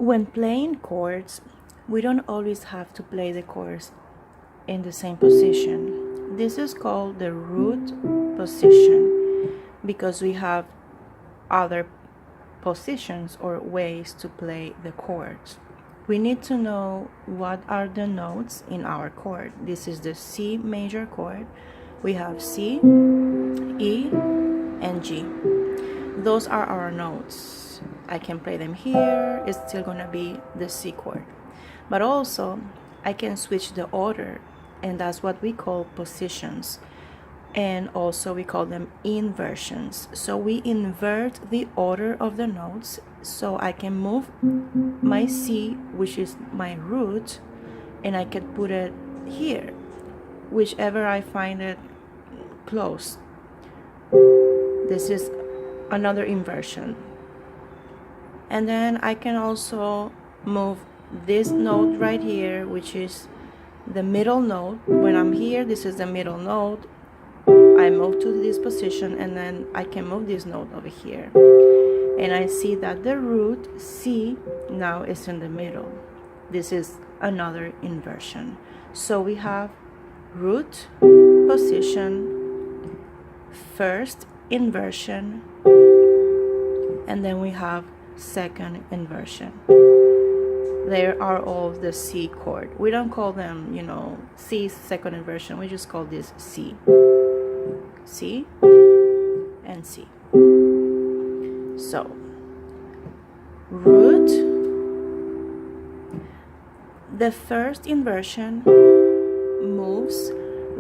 When playing chords, we don't always have to play the chords in the same position. This is called the root position because we have other positions or ways to play the chords. We need to know what are the notes in our chord. This is the C major chord. We have C, E, and G. Those are our notes. I can play them here. It's still gonna be the C chord. But also, I can switch the order, and that's what we call positions. And also we call them inversions. So we invert the order of the notes, so I can move my C, which is my root, and I can put it here, whichever I find it close. This is another inversion. And then I can also move this note right here, which is the middle note. When I'm here, this is the middle note. I move to this position, and then I can move this note over here. And I see that the root C now is in the middle. This is another inversion. So we have root position, first inversion, and then we have second inversion. There are all the C chord. We don't call them, C second inversion. We just call this C. C and C. So, root, the first inversion moves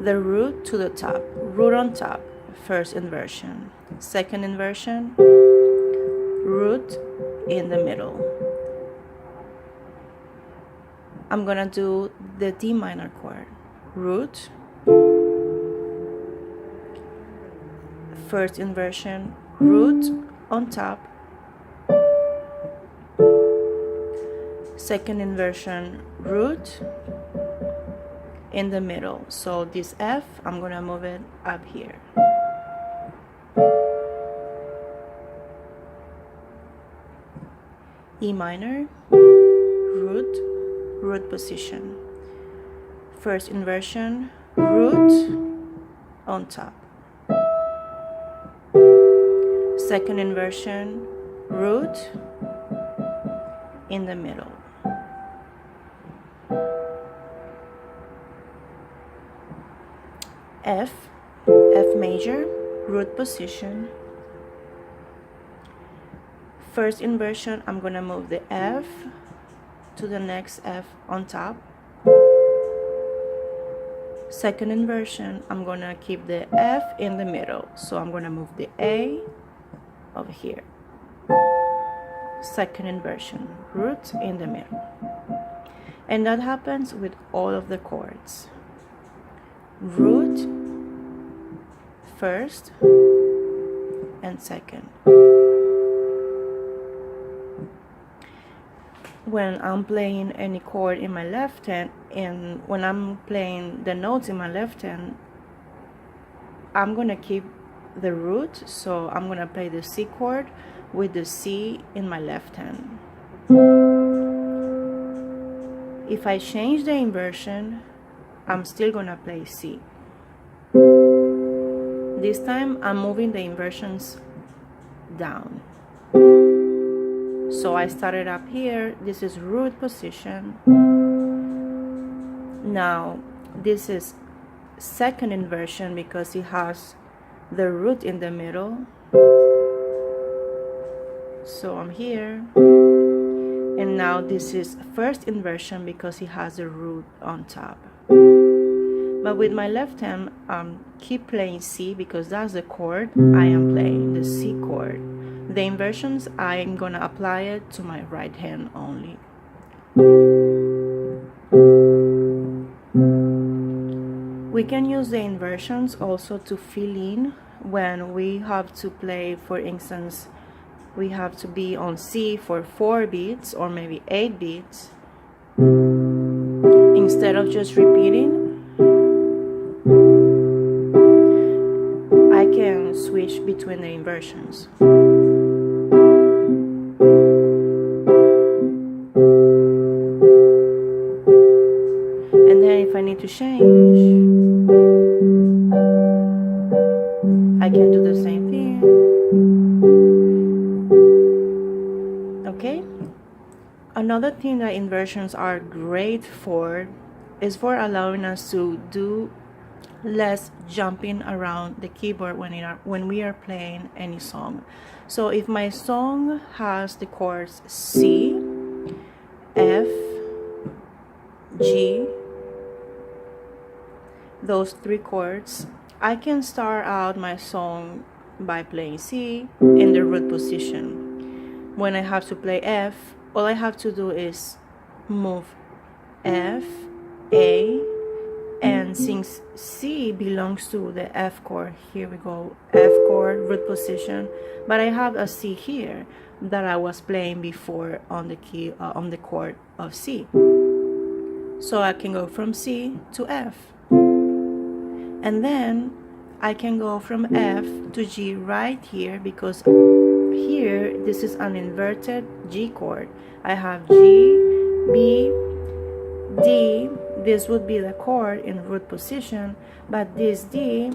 the root to the top. Root on top, first inversion. Second inversion, root in the middle. I'm gonna do the D minor chord. Root, first inversion, root on top, second inversion, root in the middle. So this F, I'm gonna move it up here. E minor, root position. First inversion, root on top. Second inversion, root in the middle. F major, root position. First inversion, I'm gonna move the F to the next F on top. Second inversion, I'm gonna keep the F in the middle. So I'm gonna move the A over here. Second inversion, root in the middle. And that happens with all of the chords. Root, first and second. When I'm playing any chord in my left hand, and when I'm playing the notes in my left hand, I'm gonna keep the root, so I'm gonna play the C chord with the C in my left hand. If I change the inversion, I'm still gonna play C. This time I'm moving the inversions down. So I started up here. This is root position. Now this is second inversion because it has the root in the middle. So I'm here. And now this is first inversion because it has the root on top. But with my left hand, keep playing C because that's the chord I am playing, the C chord. The inversions, I'm gonna apply it to my right hand only. We can use the inversions also to fill in when we have to play, for instance, we have to be on C for 4 beats or maybe 8 beats. Instead of just repeating, I can switch between the inversions. change. I can do the same thing. Okay? Another thing that inversions are great for is for allowing us to do less jumping around the keyboard when we are playing any song. So if my song has the chords C, F, G, those three chords, I can start out my song by playing C in the root position. When I have to play F, all I have to do is move F, A, and since C belongs to the F chord, here we go, F chord, root position, but I have a C here that I was playing before on the key on the chord of C. So I can go from C to F. And then I can go from F to G right here, because here this is an inverted G chord. I have G, B, D. This would be the chord in root position, but this D,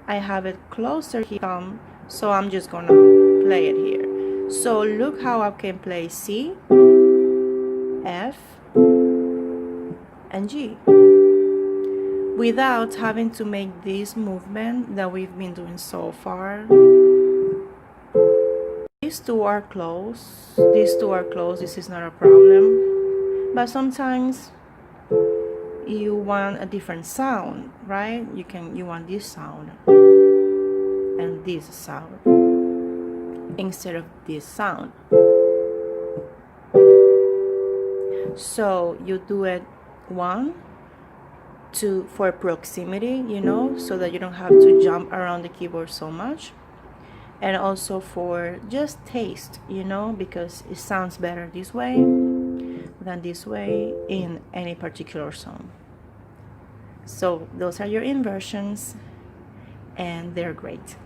I have it closer here, so I'm just gonna play it here. So look how I can play C, F, and G without having to make this movement that we've been doing so far. These two are close, this is not a problem, but sometimes you want a different sound, right? You want this sound and this sound instead of this sound. So you do it 1, 2 for proximity, you know, so that you don't have to jump around the keyboard so much, and also for just taste, you know, because it sounds better this way than this way in any particular song. So those are your inversions, and they're great.